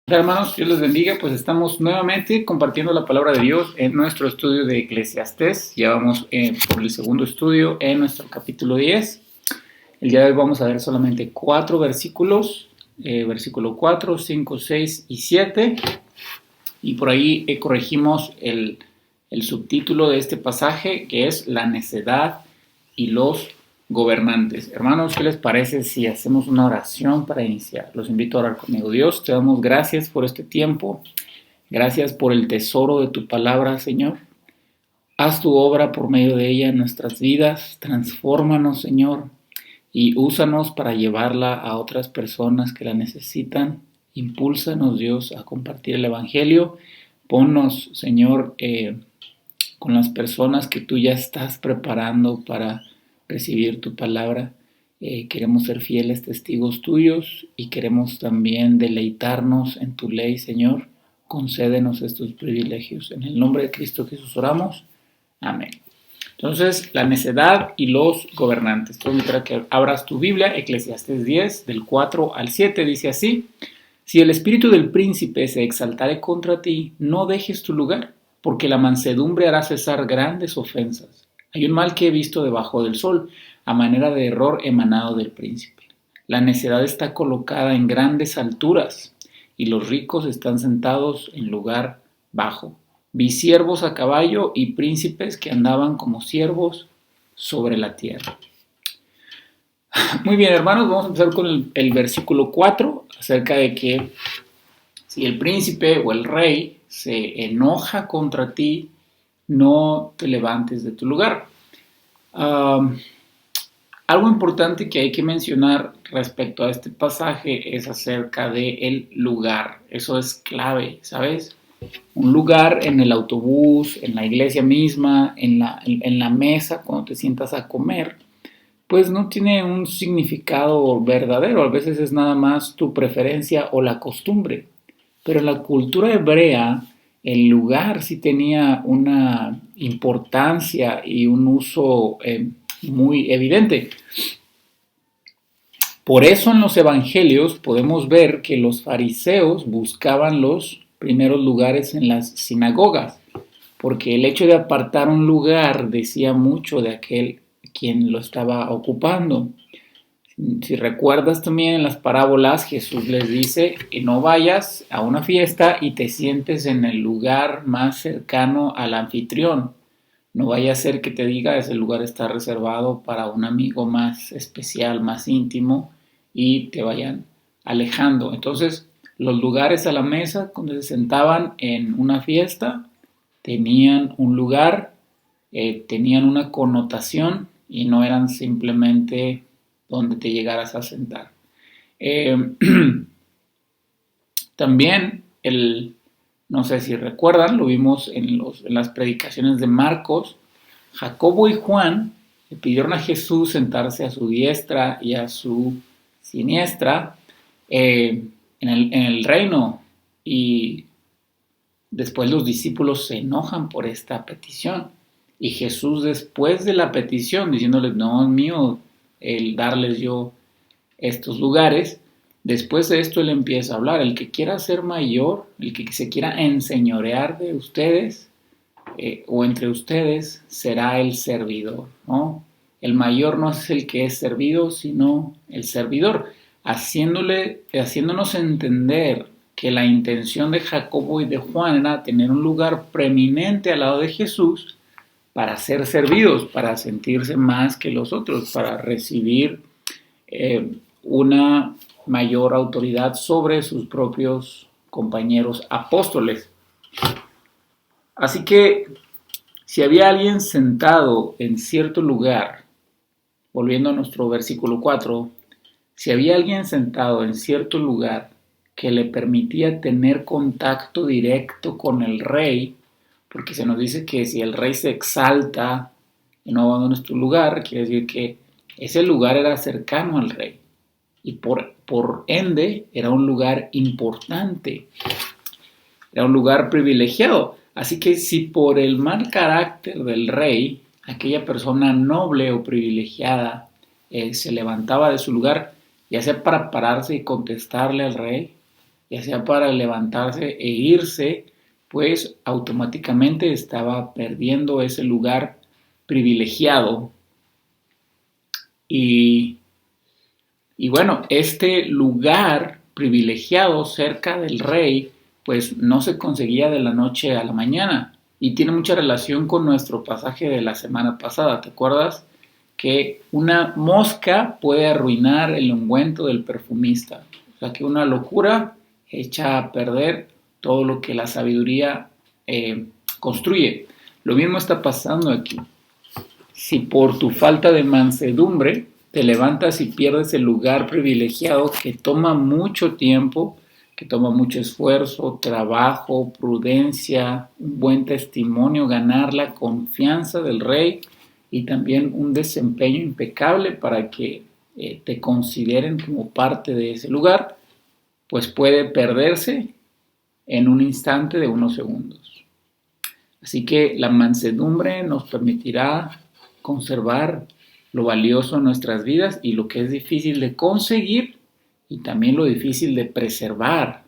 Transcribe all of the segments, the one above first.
Hermanos, Dios les bendiga, pues estamos nuevamente compartiendo la palabra de Dios en nuestro estudio de Eclesiastés. Ya vamos por el segundo estudio en nuestro capítulo 10. El día de hoy vamos a ver solamente 4 versículos, versículo 4, 5, 6 y 7. Y por ahí corregimos el subtítulo de este pasaje, que es la necedad y los gobernantes. Hermanos, ¿qué les parece si hacemos una oración para iniciar? Los invito a orar conmigo. Dios, te damos gracias por este tiempo. Gracias por el tesoro de tu palabra, Señor. Haz tu obra por medio de ella en nuestras vidas. Transfórmanos, Señor, y úsanos para llevarla a otras personas que la necesitan. Impúlsanos, Dios, a compartir el Evangelio. Ponnos, Señor, con las personas que tú ya estás preparando para recibir tu palabra. Queremos ser fieles testigos tuyos y queremos también deleitarnos en tu ley, Señor. Concédenos estos privilegios. En el nombre de Cristo Jesús oramos. Amén. Entonces, la necedad y los gobernantes. Te voy a invitar a que abras tu Biblia, Eclesiastés 10, del 4 al 7, dice así: Si el espíritu del príncipe se exaltare contra ti, no dejes tu lugar, porque la mansedumbre hará cesar grandes ofensas. Hay un mal que he visto debajo del sol, a manera de error emanado del príncipe. La necedad está colocada en grandes alturas, y los ricos están sentados en lugar bajo. Vi siervos a caballo y príncipes que andaban como siervos sobre la tierra. Muy bien, hermanos, vamos a empezar con el versículo 4, acerca de que si el príncipe o el rey se enoja contra ti, no te levantes de tu lugar. Algo importante que hay que mencionar respecto a este pasaje es acerca del lugar. Eso es clave, ¿sabes? Un lugar en el autobús, en la iglesia misma, en la mesa, cuando te sientas a comer, pues no tiene un significado verdadero. A veces es nada más tu preferencia o la costumbre. Pero en la cultura hebrea, el lugar sí tenía una importancia y un uso muy evidente. Por eso en los evangelios podemos ver que los fariseos buscaban los primeros lugares en las sinagogas, porque el hecho de apartar un lugar decía mucho de aquel quien lo estaba ocupando. Si recuerdas también en las parábolas, Jesús les dice que no vayas a una fiesta y te sientes en el lugar más cercano al anfitrión. No vaya a ser que te diga ese lugar está reservado para un amigo más especial, más íntimo, y te vayan alejando. Entonces, los lugares a la mesa, cuando se sentaban en una fiesta, tenían un lugar, tenían una connotación y no eran simplemente donde te llegaras a sentar. También, no sé si recuerdan, lo vimos en las predicaciones de Marcos, Jacobo y Juan le pidieron a Jesús sentarse a su diestra y a su siniestra en el reino, y después los discípulos se enojan por esta petición. Y Jesús, después de la petición, diciéndoles, no es mío el darles yo estos lugares, después de esto él empieza a hablar: el que quiera ser mayor, el que se quiera enseñorear de ustedes o entre ustedes, será el servidor, ¿no? El mayor no es el que es servido, sino el servidor, haciéndonos entender que la intención de Jacobo y de Juan era tener un lugar preeminente al lado de Jesús para ser servidos, para sentirse más que los otros, para recibir una mayor autoridad sobre sus propios compañeros apóstoles. Así que si había alguien sentado en cierto lugar, volviendo a nuestro versículo 4, si había alguien sentado en cierto lugar que le permitía tener contacto directo con el rey, porque se nos dice que si el rey se exalta y no abandonas tu lugar, quiere decir que ese lugar era cercano al rey y por ende era un lugar importante, era un lugar privilegiado. Así que si por el mal carácter del rey, aquella persona noble o privilegiada se levantaba de su lugar, ya sea para pararse y contestarle al rey, ya sea para levantarse e irse, pues automáticamente estaba perdiendo ese lugar privilegiado. Y, y bueno, este lugar privilegiado cerca del rey, pues no se conseguía de la noche a la mañana. Y tiene mucha relación con nuestro pasaje de la semana pasada, ¿te acuerdas? Que una mosca puede arruinar el ungüento del perfumista. O sea, que una locura echa a perder todo lo que la sabiduría construye. Lo mismo está pasando aquí. Si por tu falta de mansedumbre te levantas y pierdes el lugar privilegiado que toma mucho tiempo, que toma mucho esfuerzo, trabajo, prudencia, un buen testimonio, ganar la confianza del rey y también un desempeño impecable para que te consideren como parte de ese lugar, pues puede perderse en un instante de unos segundos. Así que la mansedumbre nos permitirá conservar lo valioso en nuestras vidas y lo que es difícil de conseguir y también lo difícil de preservar.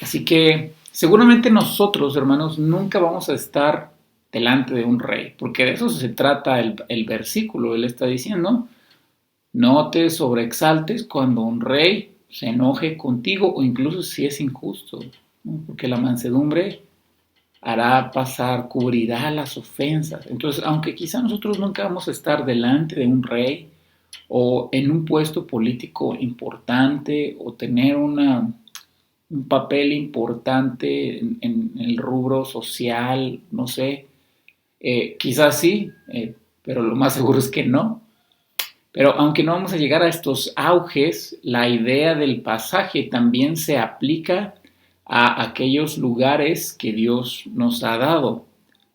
Así que seguramente nosotros, hermanos, nunca vamos a estar delante de un rey, porque de eso se trata el versículo. Él está diciendo, no te sobreexaltes cuando un rey se enoje contigo o incluso si es injusto, ¿no? Porque la mansedumbre hará pasar, cubrirá las ofensas. Entonces, aunque quizá nosotros nunca vamos a estar delante de un rey o en un puesto político importante o tener un papel importante en el rubro social, no sé, quizás sí, pero lo más seguro es que no. Pero aunque no vamos a llegar a estos auges, la idea del pasaje también se aplica a aquellos lugares que Dios nos ha dado,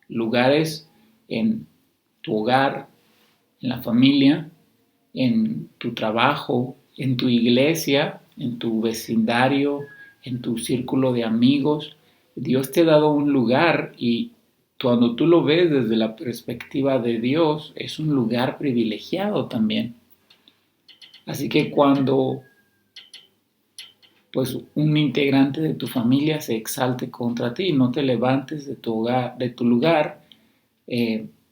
lugares en tu hogar, en la familia, en tu trabajo, en tu iglesia, en tu vecindario, en tu círculo de amigos. Dios te ha dado un lugar y cuando tú lo ves desde la perspectiva de Dios, es un lugar privilegiado también. Así que cuando pues un integrante de tu familia se exalte contra ti, no te levantes de tu hogar, de tu lugar,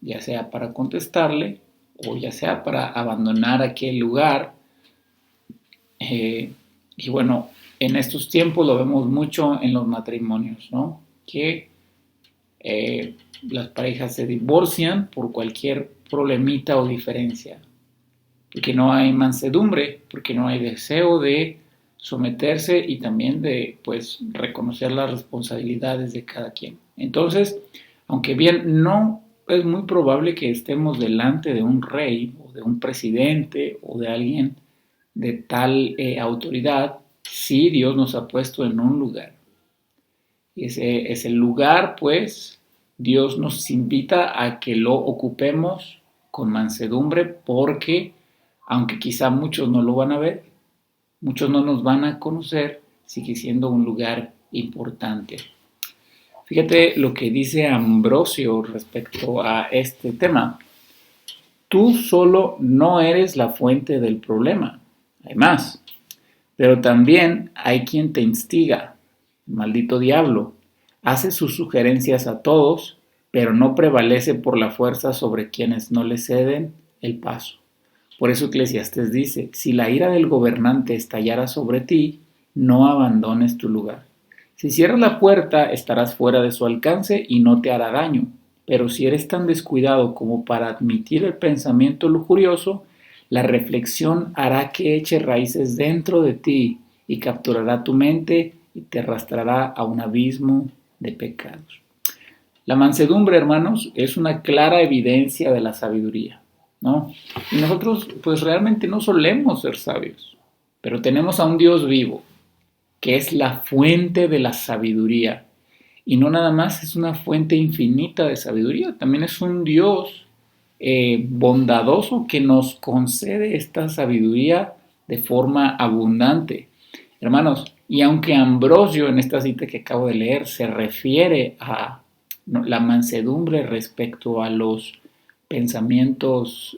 ya sea para contestarle o ya sea para abandonar aquel lugar. Y bueno, en estos tiempos lo vemos mucho en los matrimonios, ¿no? Que las parejas se divorcian por cualquier problemita o diferencia, porque no hay mansedumbre, porque no hay deseo de someterse y también de pues reconocer las responsabilidades de cada quien. Entonces, aunque bien no es muy probable que estemos delante de un rey o de un presidente o de alguien de tal autoridad, sí Dios nos ha puesto en un lugar. Y ese lugar, pues, Dios nos invita a que lo ocupemos con mansedumbre porque, aunque quizá muchos no lo van a ver, muchos no nos van a conocer, sigue siendo un lugar importante. Fíjate lo que dice Ambrosio respecto a este tema. Tú solo no eres la fuente del problema, hay más, pero también hay quien te instiga, el maldito diablo, hace sus sugerencias a todos, pero no prevalece por la fuerza sobre quienes no le ceden el paso. Por eso Eclesiastés dice, si la ira del gobernante estallara sobre ti, no abandones tu lugar. Si cierras la puerta, estarás fuera de su alcance y no te hará daño. Pero si eres tan descuidado como para admitir el pensamiento lujurioso, la reflexión hará que eche raíces dentro de ti y capturará tu mente y te arrastrará a un abismo de pecados. La mansedumbre, hermanos, es una clara evidencia de la sabiduría, ¿no? Y nosotros, pues realmente no solemos ser sabios, pero tenemos a un Dios vivo, que es la fuente de la sabiduría. Y no nada más es una fuente infinita de sabiduría, también es un Dios bondadoso que nos concede esta sabiduría de forma abundante. Hermanos, y aunque Ambrosio en esta cita que acabo de leer se refiere a la mansedumbre respecto a los pensamientos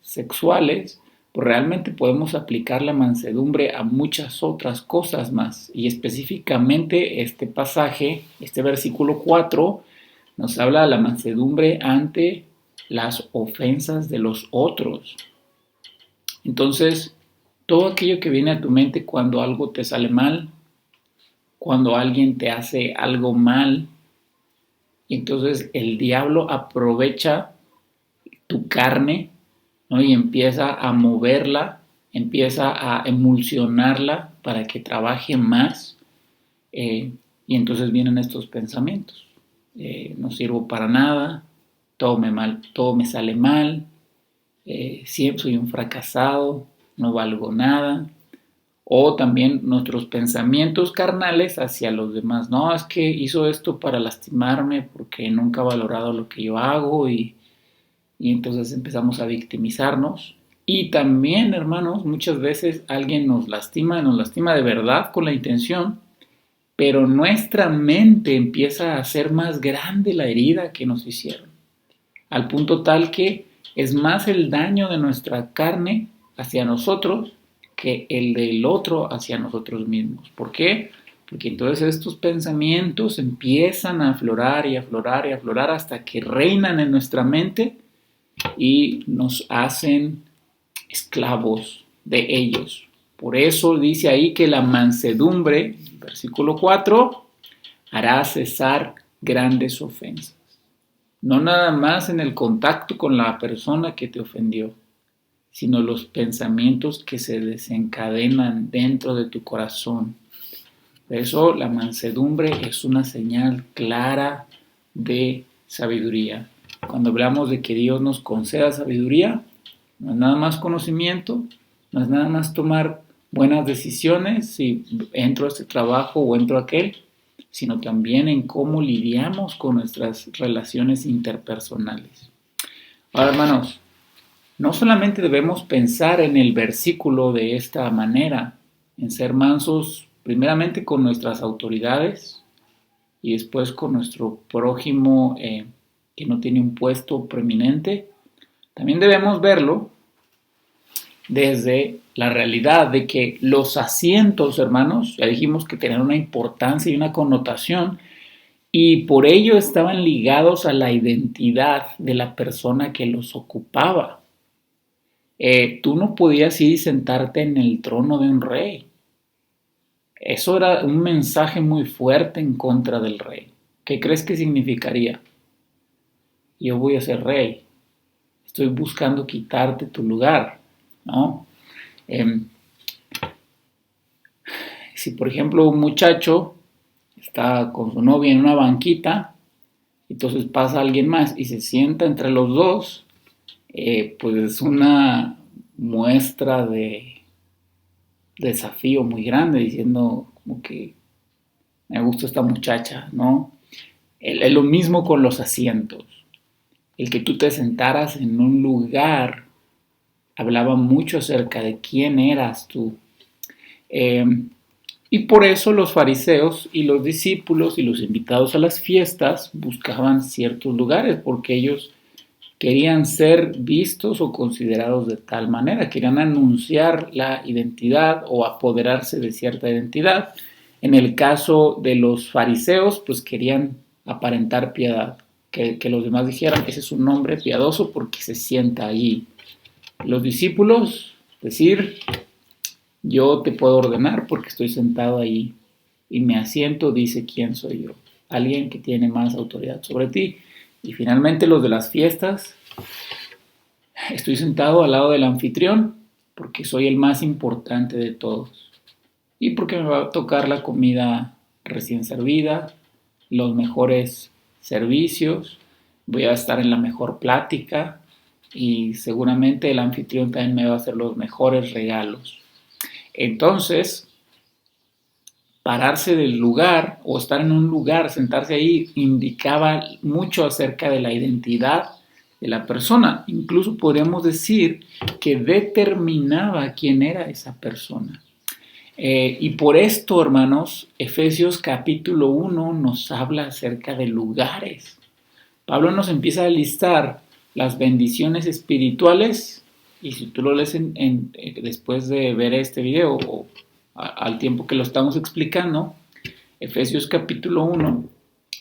sexuales, pues realmente podemos aplicar la mansedumbre a muchas otras cosas más. Y específicamente este pasaje, este versículo 4, nos habla de la mansedumbre ante las ofensas de los otros. Entonces, todo aquello que viene a tu mente cuando algo te sale mal, cuando alguien te hace algo mal, y entonces el diablo aprovecha tu carne, ¿no? Y empieza a moverla, empieza a emulsionarla para que trabaje más, y entonces vienen estos pensamientos. No sirvo para nada, todo me sale mal, siempre soy un fracasado, no valgo nada. O también nuestros pensamientos carnales hacia los demás. No, es que hizo esto para lastimarme porque nunca ha valorado lo que yo hago y entonces empezamos a victimizarnos. Y también, hermanos, muchas veces alguien nos lastima de verdad con la intención, pero nuestra mente empieza a hacer más grande la herida que nos hicieron, al punto tal que es más el daño de nuestra carne hacia nosotros que el del otro hacia nosotros mismos. ¿Por qué? Porque entonces estos pensamientos empiezan a aflorar y aflorar y aflorar hasta que reinan en nuestra mente y nos hacen esclavos de ellos. Por eso dice ahí que la mansedumbre, versículo 4, hará cesar grandes ofensas. No nada más en el contacto con la persona que te ofendió, sino los pensamientos que se desencadenan dentro de tu corazón. Por eso la mansedumbre es una señal clara de sabiduría. Cuando hablamos de que Dios nos conceda sabiduría, no es nada más conocimiento, no es nada más tomar buenas decisiones, si entro a este trabajo o entro a aquel, sino también en cómo lidiamos con nuestras relaciones interpersonales. Ahora, hermanos, no solamente debemos pensar en el versículo de esta manera, en ser mansos primeramente con nuestras autoridades y después con nuestro prójimo que no tiene un puesto preeminente, también debemos verlo desde la realidad de que los asientos, hermanos, ya dijimos que tenían una importancia y una connotación, y por ello estaban ligados a la identidad de la persona que los ocupaba. Tú no podías ir y sentarte en el trono de un rey. Eso era un mensaje muy fuerte en contra del rey. ¿Qué crees que significaría? Yo voy a ser rey. Estoy buscando quitarte tu lugar, ¿no? Si por ejemplo un muchacho está con su novia en una banquita, entonces pasa alguien más y se sienta entre los dos, pues es una muestra de desafío muy grande, diciendo como que me gusta esta muchacha, ¿no? Es lo mismo con los asientos. El que tú te sentaras en un lugar hablaba mucho acerca de quién eras tú. Y por eso los fariseos y los discípulos y los invitados a las fiestas buscaban ciertos lugares, porque ellos querían ser vistos o considerados de tal manera, querían anunciar la identidad o apoderarse de cierta identidad. En el caso de los fariseos, pues querían aparentar piedad, que los demás dijeran, ese es un hombre piadoso porque se sienta allí. Los discípulos, decir, yo te puedo ordenar porque estoy sentado ahí y mi asiento dice quién soy yo, alguien que tiene más autoridad sobre ti. Y finalmente los de las fiestas, estoy sentado al lado del anfitrión porque soy el más importante de todos y porque me va a tocar la comida recién servida, los mejores servicios, voy a estar en la mejor plática y seguramente el anfitrión también me va a hacer los mejores regalos. Entonces, pararse del lugar o estar en un lugar, sentarse ahí, indicaba mucho acerca de la identidad de la persona. Incluso podríamos decir que determinaba quién era esa persona. Y por esto, hermanos, Efesios capítulo 1 nos habla acerca de lugares. Pablo nos empieza a listar las bendiciones espirituales y si tú lo lees después de ver este video o al tiempo que lo estamos explicando, Efesios capítulo 1,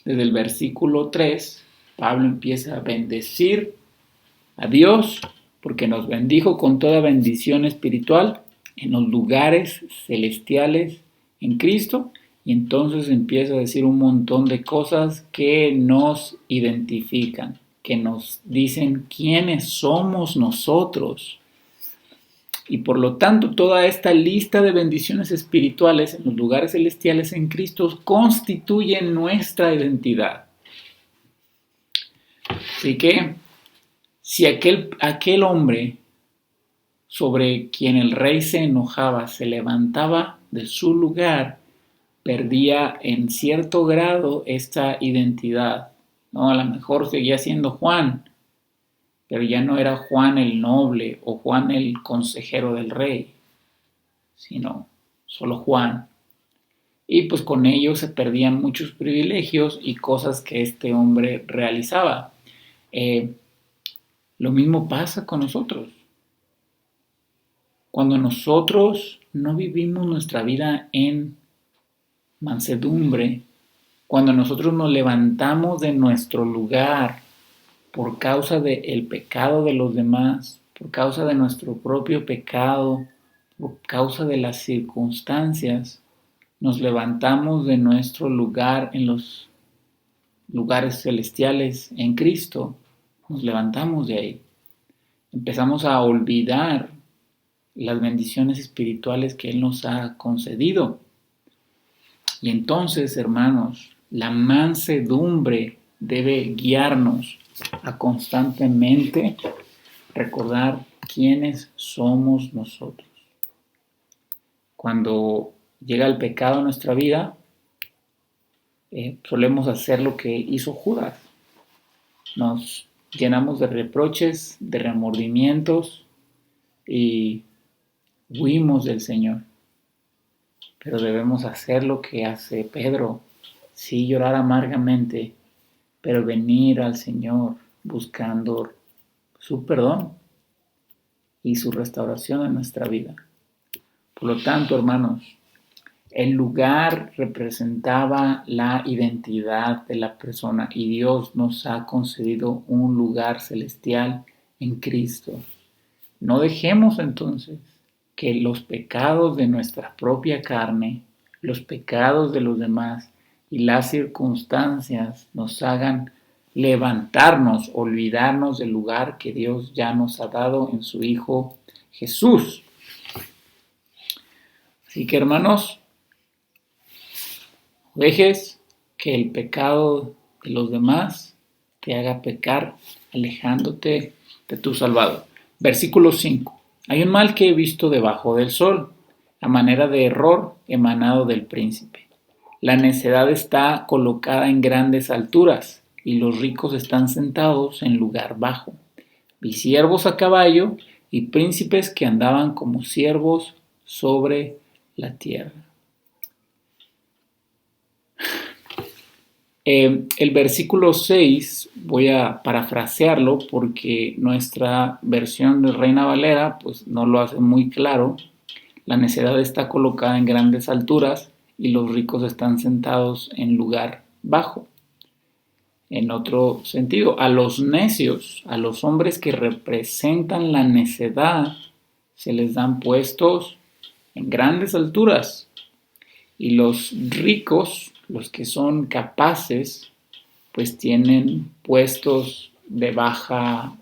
desde el versículo 3, Pablo empieza a bendecir a Dios porque nos bendijo con toda bendición espiritual en los lugares celestiales en Cristo, y entonces empieza a decir un montón de cosas que nos identifican, que nos dicen quiénes somos nosotros. Y por lo tanto, toda esta lista de bendiciones espirituales en los lugares celestiales en Cristo constituye nuestra identidad. Así que, si aquel hombre sobre quien el rey se enojaba se levantaba de su lugar, perdía en cierto grado esta identidad, ¿no? A lo mejor seguía siendo Juan, pero ya no era Juan el noble o Juan el consejero del rey, sino solo Juan. Y pues con ello se perdían muchos privilegios y cosas que este hombre realizaba. Lo mismo pasa con nosotros. Cuando nosotros no vivimos nuestra vida en mansedumbre, cuando nosotros nos levantamos de nuestro lugar por causa del pecado de los demás, por causa de nuestro propio pecado, por causa de las circunstancias, nos levantamos de nuestro lugar en los lugares celestiales en Cristo, nos levantamos de ahí. Empezamos a olvidar las bendiciones espirituales que Él nos ha concedido. Y entonces, hermanos, la mansedumbre debe guiarnos a constantemente recordar quiénes somos nosotros. Cuando llega el pecado a nuestra vida, solemos hacer lo que hizo Judas. Nos llenamos de reproches, de remordimientos y huimos del Señor. Pero debemos hacer lo que hace Pedro, sí llorar amargamente, pero venir al Señor buscando su perdón y su restauración en nuestra vida. Por lo tanto, hermanos, el lugar representaba la identidad de la persona y Dios nos ha concedido un lugar celestial en Cristo. No dejemos entonces que los pecados de nuestra propia carne, los pecados de los demás y las circunstancias nos hagan levantarnos, olvidarnos del lugar que Dios ya nos ha dado en su Hijo Jesús. Así que, hermanos, dejes que el pecado de los demás te haga pecar, alejándote de tu Salvador. Versículo 5. Hay un mal que he visto debajo del sol, a manera de error emanado del príncipe. La necedad está colocada en grandes alturas, y los ricos están sentados en lugar bajo. Vi siervos a caballo y príncipes que andaban como siervos sobre la tierra. El versículo 6 voy a parafrasearlo porque nuestra versión de Reina Valera pues no lo hace muy claro. La necedad está colocada en grandes alturas y los ricos están sentados en lugar bajo. En otro sentido, a los necios, a los hombres que representan la necedad, se les dan puestos en grandes alturas, y los ricos, los que son capaces, pues tienen puestos de baja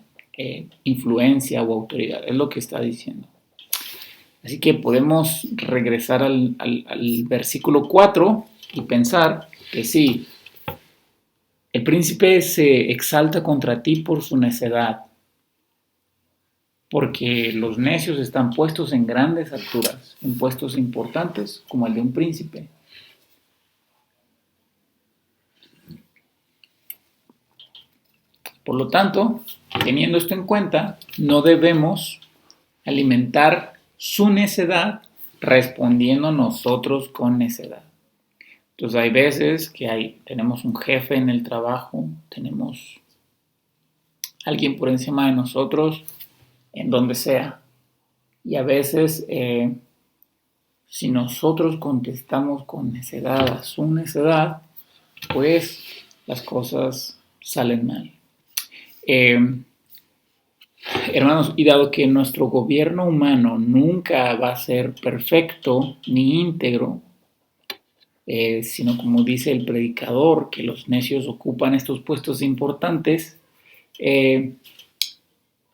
influencia o autoridad. Es lo que está diciendo. Así que podemos regresar al versículo 4 y pensar que sí, el príncipe se exalta contra ti por su necedad, porque los necios están puestos en grandes alturas, en puestos importantes como el de un príncipe. Por lo tanto, teniendo esto en cuenta, no debemos alimentar su necedad respondiendo nosotros con necedad. Entonces hay veces que tenemos un jefe en el trabajo, tenemos alguien por encima de nosotros en donde sea. Y a veces, si nosotros contestamos con necedad a su necedad, pues las cosas salen mal. Hermanos, y dado que nuestro gobierno humano nunca va a ser perfecto ni íntegro, sino como dice el predicador, que los necios ocupan estos puestos importantes,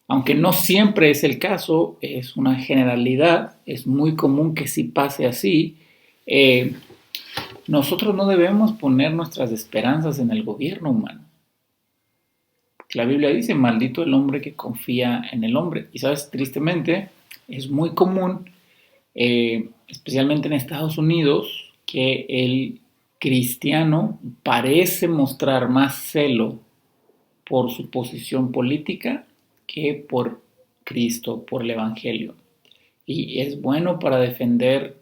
aunque no siempre es el caso, es una generalidad, es muy común que sí pase así, nosotros no debemos poner nuestras esperanzas en el gobierno humano. La Biblia dice, maldito el hombre que confía en el hombre. Y sabes, tristemente, es muy común, especialmente en Estados Unidos, que el cristiano parece mostrar más celo por su posición política que por Cristo, por el Evangelio. Y es bueno para defender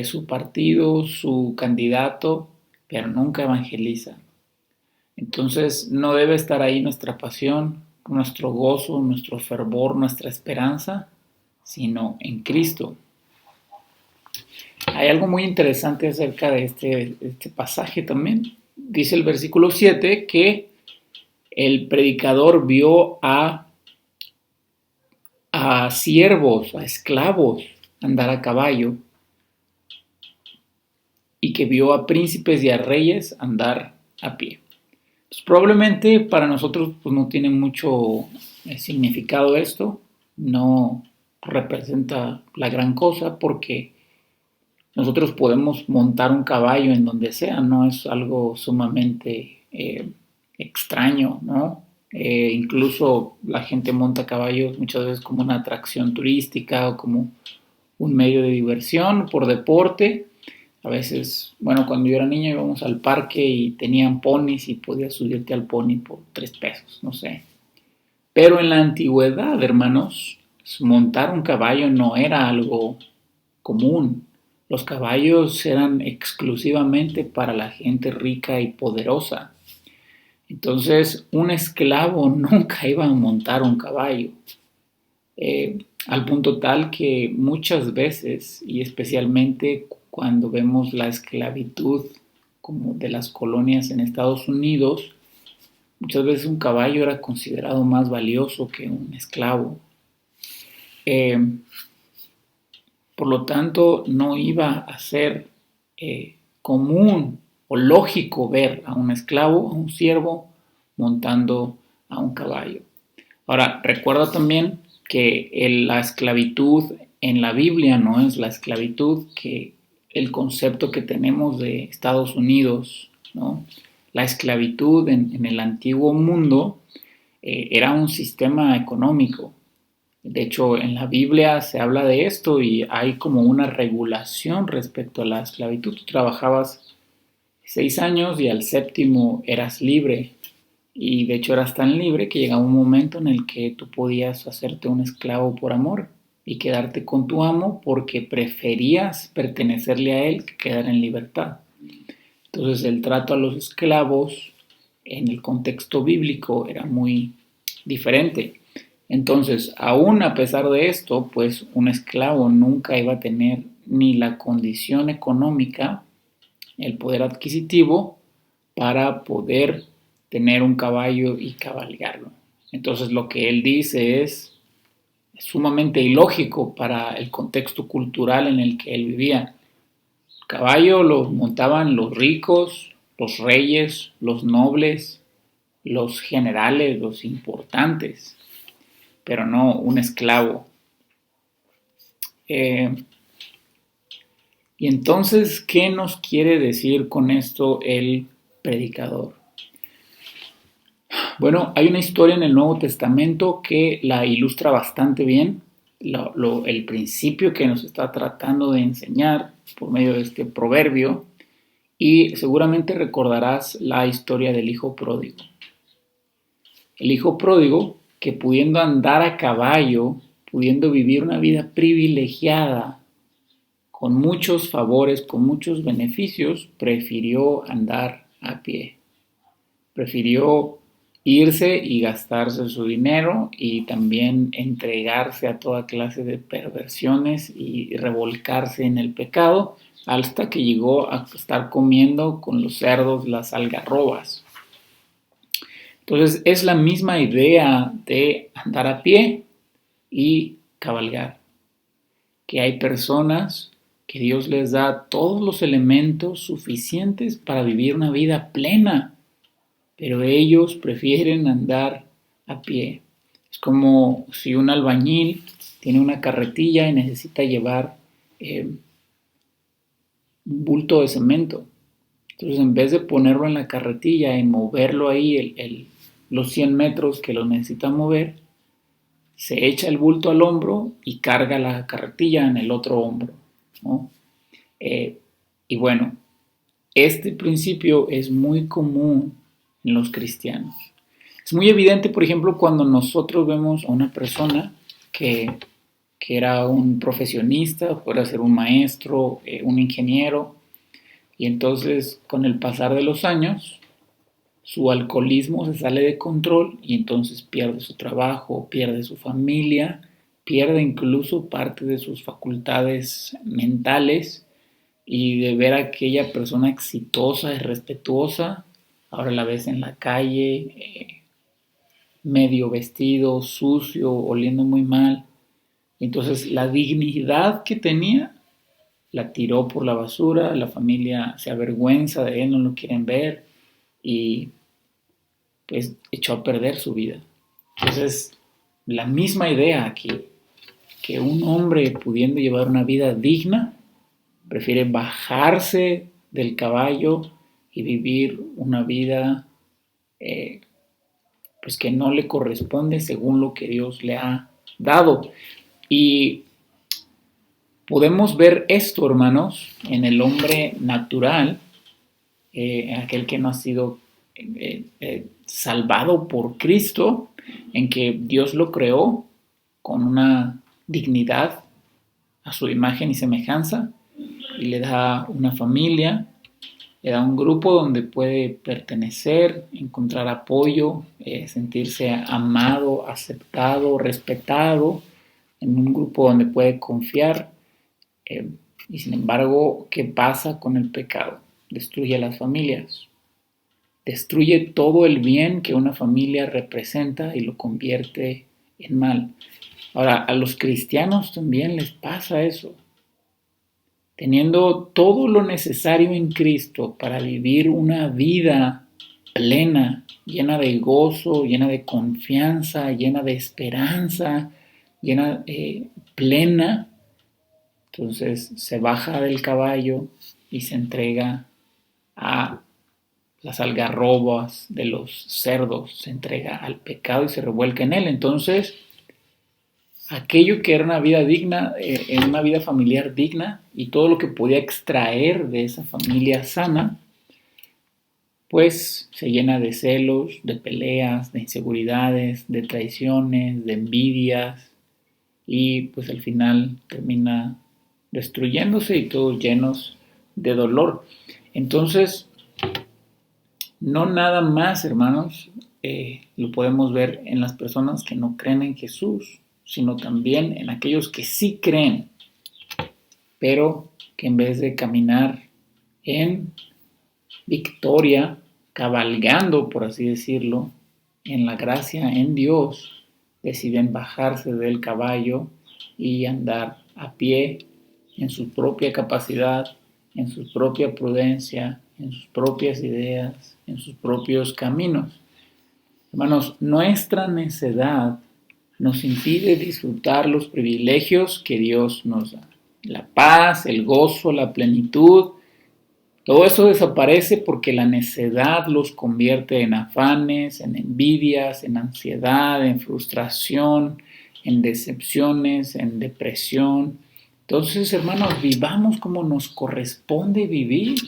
su partido, su candidato, pero nunca evangeliza. Entonces no debe estar ahí nuestra pasión, nuestro gozo, nuestro fervor, nuestra esperanza, sino en Cristo. Hay algo muy interesante acerca de este pasaje también. Dice el versículo 7 que el predicador vio a siervos, a esclavos andar a caballo y que vio a príncipes y a reyes andar a pie. Pues probablemente para nosotros pues, no tiene mucho significado esto, no representa la gran cosa porque nosotros podemos montar un caballo en donde sea, no es algo sumamente extraño, ¿no? Incluso la gente monta caballos muchas veces como una atracción turística o como un medio de diversión por deporte. A veces, bueno, cuando yo era niño íbamos al parque y tenían ponis y podías subirte al pony por 3 pesos, no sé. Pero en la antigüedad, hermanos, montar un caballo no era algo común. Los caballos eran exclusivamente para la gente rica y poderosa. Entonces, un esclavo nunca iba a montar un caballo. Al punto tal que muchas veces, y especialmente cuando vemos la esclavitud como de las colonias en Estados Unidos, muchas veces un caballo era considerado más valioso que un esclavo. Eh, por lo tanto, no iba a ser común o lógico ver a un esclavo, a un siervo, montando a un caballo. Ahora, recuerda también que la esclavitud en la Biblia no es la esclavitud que el concepto que tenemos de Estados Unidos, ¿no? La esclavitud en el antiguo mundo era un sistema económico. De hecho, en la Biblia se habla de esto y hay como una regulación respecto a la esclavitud. Tú trabajabas 6 años y al séptimo eras libre. Y de hecho eras tan libre que llegaba un momento en el que tú podías hacerte un esclavo por amor y quedarte con tu amo porque preferías pertenecerle a él que quedar en libertad. Entonces el trato a los esclavos en el contexto bíblico era muy diferente. Entonces, aún a pesar de esto, pues un esclavo nunca iba a tener ni la condición económica, el poder adquisitivo, para poder tener un caballo y cabalgarlo. Entonces lo que él dice es sumamente ilógico para el contexto cultural en el que él vivía. El caballo lo montaban los ricos, los reyes, los nobles, los generales, los importantes, pero no un esclavo. Y entonces, ¿qué nos quiere decir con esto el predicador? Bueno, hay una historia en el Nuevo Testamento que la ilustra bastante bien, el principio que nos está tratando de enseñar por medio de este proverbio, y seguramente recordarás la historia del hijo pródigo. El hijo pródigo, que pudiendo andar a caballo, pudiendo vivir una vida privilegiada, con muchos favores, con muchos beneficios, prefirió andar a pie. Prefirió irse y gastarse su dinero y también entregarse a toda clase de perversiones y revolcarse en el pecado hasta que llegó a estar comiendo con los cerdos las algarrobas. Entonces es la misma idea de andar a pie y cabalgar, que hay personas que Dios les da todos los elementos suficientes para vivir una vida plena, pero ellos prefieren andar a pie. Es como si un albañil tiene una carretilla y necesita llevar un bulto de cemento. Entonces, en vez de ponerlo en la carretilla y moverlo ahí los 100 metros que lo necesita mover, se echa el bulto al hombro y carga la carretilla en el otro hombro, ¿no? Y bueno, este principio es muy común en los cristianos. Es muy evidente, por ejemplo, cuando nosotros vemos a una persona que era un profesionista, puede ser un maestro, un ingeniero, y entonces con el pasar de los años, su alcoholismo se sale de control y entonces pierde su trabajo, pierde su familia, pierde incluso parte de sus facultades mentales y de ver a aquella persona exitosa y respetuosa, ahora la ves en la calle, medio vestido, sucio, oliendo muy mal. Y entonces la dignidad que tenía la tiró por la basura, la familia se avergüenza de él, no lo quieren ver y pues echó a perder su vida. Entonces, la misma idea aquí, que un hombre pudiendo llevar una vida digna, prefiere bajarse del caballo y vivir una vida pues que no le corresponde según lo que Dios le ha dado. Y podemos ver esto, hermanos, en el hombre natural, aquel que no ha sido salvado por Cristo, en que Dios lo creó con una dignidad a su imagen y semejanza, y le da una familia, le da un grupo donde puede pertenecer, encontrar apoyo, sentirse amado, aceptado, respetado, en un grupo donde puede confiar. Y sin embargo, ¿qué pasa con el pecado? Destruye a las familias, destruye todo el bien que una familia representa y lo convierte en mal. Ahora, a los cristianos también les pasa eso. Teniendo todo lo necesario en Cristo para vivir una vida plena, llena de gozo, llena de confianza, llena de esperanza, llena plena, entonces se baja del caballo y se entrega a las algarrobas de los cerdos, se entrega al pecado y se revuelca en él. Entonces, aquello que era una vida digna, era una vida familiar digna, y todo lo que podía extraer de esa familia sana, pues se llena de celos, de peleas, de inseguridades, de traiciones, de envidias, y pues al final termina destruyéndose y todos llenos de dolor. Entonces, no nada más, hermanos, lo podemos ver en las personas que no creen en Jesús, sino también en aquellos que sí creen, pero que en vez de caminar en victoria, cabalgando, por así decirlo, en la gracia en Dios, deciden bajarse del caballo y andar a pie en su propia capacidad, en su propia prudencia, en sus propias ideas, en sus propios caminos. Hermanos, nuestra necedad nos impide disfrutar los privilegios que Dios nos da. La paz, el gozo, la plenitud, todo eso desaparece porque la necedad los convierte en afanes, en envidias, en ansiedad, en frustración, en decepciones, en depresión. Entonces, hermanos, vivamos como nos corresponde vivir.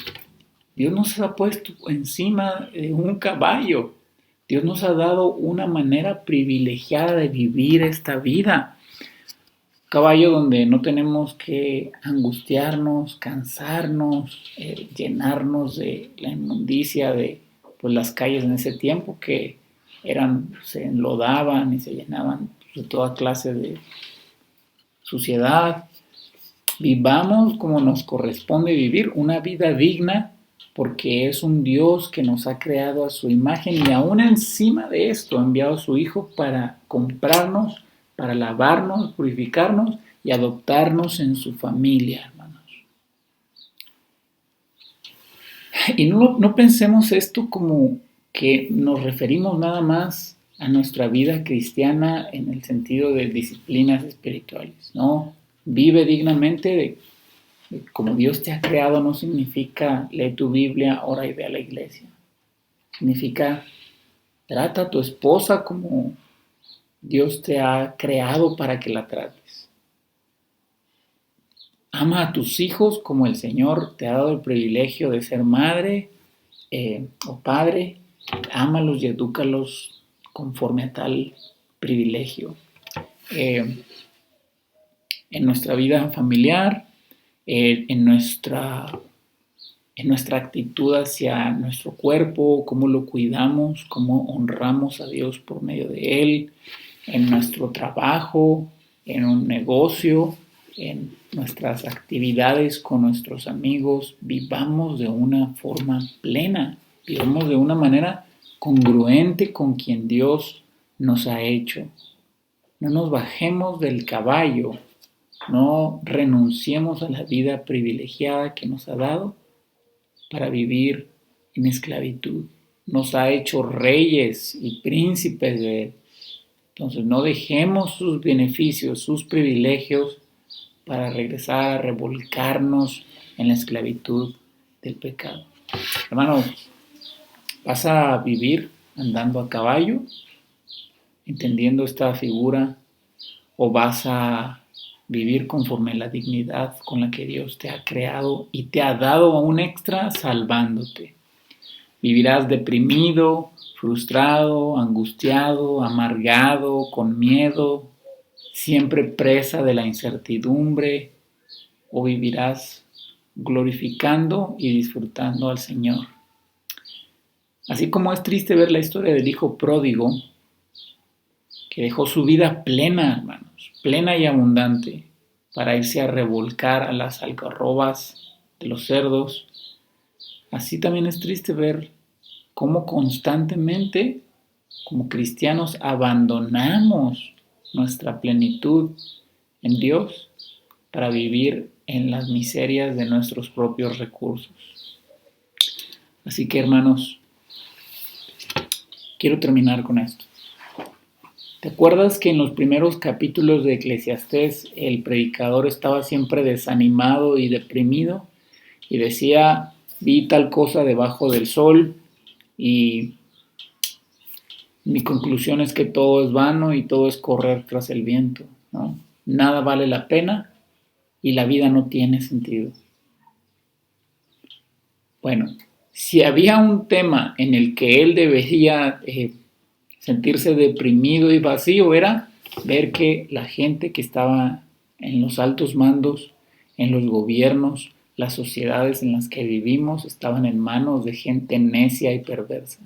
Dios nos ha puesto encima de un caballo. Dios nos ha dado una manera privilegiada de vivir esta vida. Caballo donde no tenemos que angustiarnos, cansarnos, llenarnos de la inmundicia de pues, las calles en ese tiempo, que se enlodaban y se llenaban de toda clase de suciedad. Vivamos como nos corresponde vivir, una vida digna, porque es un Dios que nos ha creado a su imagen y aún encima de esto ha enviado a su Hijo para comprarnos, para lavarnos, purificarnos y adoptarnos en su familia, hermanos. Y no pensemos esto como que nos referimos nada más a nuestra vida cristiana en el sentido de disciplinas espirituales, ¿no? Vive dignamente como Dios te ha creado no significa lee tu Biblia, ora y ve a la iglesia. Significa trata a tu esposa como Dios te ha creado para que la trates. Ama a tus hijos como el Señor te ha dado el privilegio de ser madre o padre. Ámalos y edúcalos conforme a tal privilegio. En nuestra vida familiar, en nuestra actitud hacia nuestro cuerpo, cómo lo cuidamos, cómo honramos a Dios por medio de él, en nuestro trabajo, en un negocio, en nuestras actividades con nuestros amigos, vivamos de una forma plena, vivamos de una manera congruente con quien Dios nos ha hecho. No nos bajemos del caballo, no renunciemos a la vida privilegiada que nos ha dado para vivir en esclavitud. Nos ha hecho reyes y príncipes de él. Entonces no dejemos sus beneficios, sus privilegios para regresar a revolcarnos en la esclavitud del pecado. Hermanos, ¿vas a vivir andando a caballo, entendiendo esta figura, o vas a vivir conforme a la dignidad con la que Dios te ha creado y te ha dado un extra salvándote? Vivirás deprimido, frustrado, angustiado, amargado, con miedo, siempre presa de la incertidumbre, o vivirás glorificando y disfrutando al Señor. Así como es triste ver la historia del hijo pródigo, que dejó su vida plena, hermanos, plena y abundante, para irse a revolcar a las algarrobas de los cerdos, así también es triste ver cómo constantemente, como cristianos, abandonamos nuestra plenitud en Dios para vivir en las miserias de nuestros propios recursos. Así que, hermanos, quiero terminar con esto. ¿Te acuerdas que en los primeros capítulos de Eclesiastés el predicador estaba siempre desanimado y deprimido? Y decía, vi tal cosa debajo del sol y mi conclusión es que todo es vano y todo es correr tras el viento, ¿no? Nada vale la pena y la vida no tiene sentido. Bueno, si había un tema en el que él debería sentirse deprimido y vacío, era ver que la gente que estaba en los altos mandos, en los gobiernos, las sociedades en las que vivimos, estaban en manos de gente necia y perversa.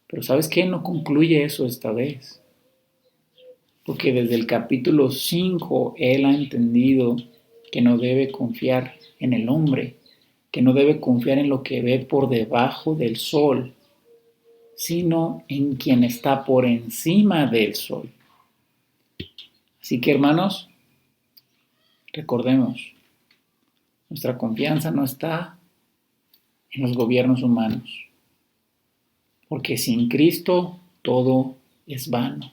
Pero ¿sabes qué? No concluye eso esta vez. Porque desde el capítulo 5 él ha entendido que no debe confiar en el hombre, que no debe confiar en lo que ve por debajo del sol, sino en quien está por encima del sol. Así que, hermanos, recordemos, nuestra confianza no está en los gobiernos humanos, porque sin Cristo todo es vano.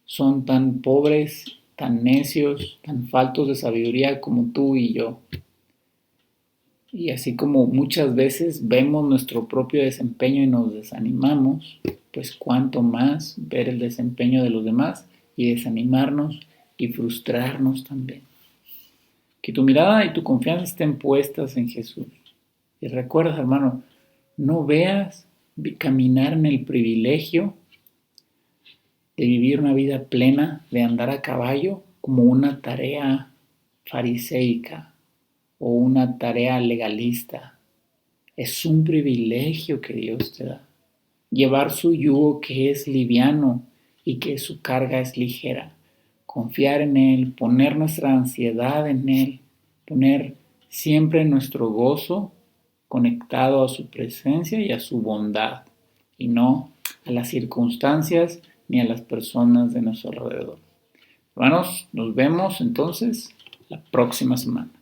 Son tan pobres, tan necios, tan faltos de sabiduría como tú y yo. Y así como muchas veces vemos nuestro propio desempeño y nos desanimamos, pues cuánto más ver el desempeño de los demás y desanimarnos y frustrarnos también. Que tu mirada y tu confianza estén puestas en Jesús. Y recuerda, hermano, no veas caminar en el privilegio de vivir una vida plena, de andar a caballo, como una tarea fariseica o una tarea legalista. Es un privilegio que Dios te da. llevar su yugo que es liviano y que su carga es ligera. Confiar en Él, poner nuestra ansiedad en Él, poner siempre nuestro gozo conectado a su presencia y a su bondad, y no a las circunstancias ni a las personas de nuestro alrededor. Hermanos, nos vemos entonces la próxima semana.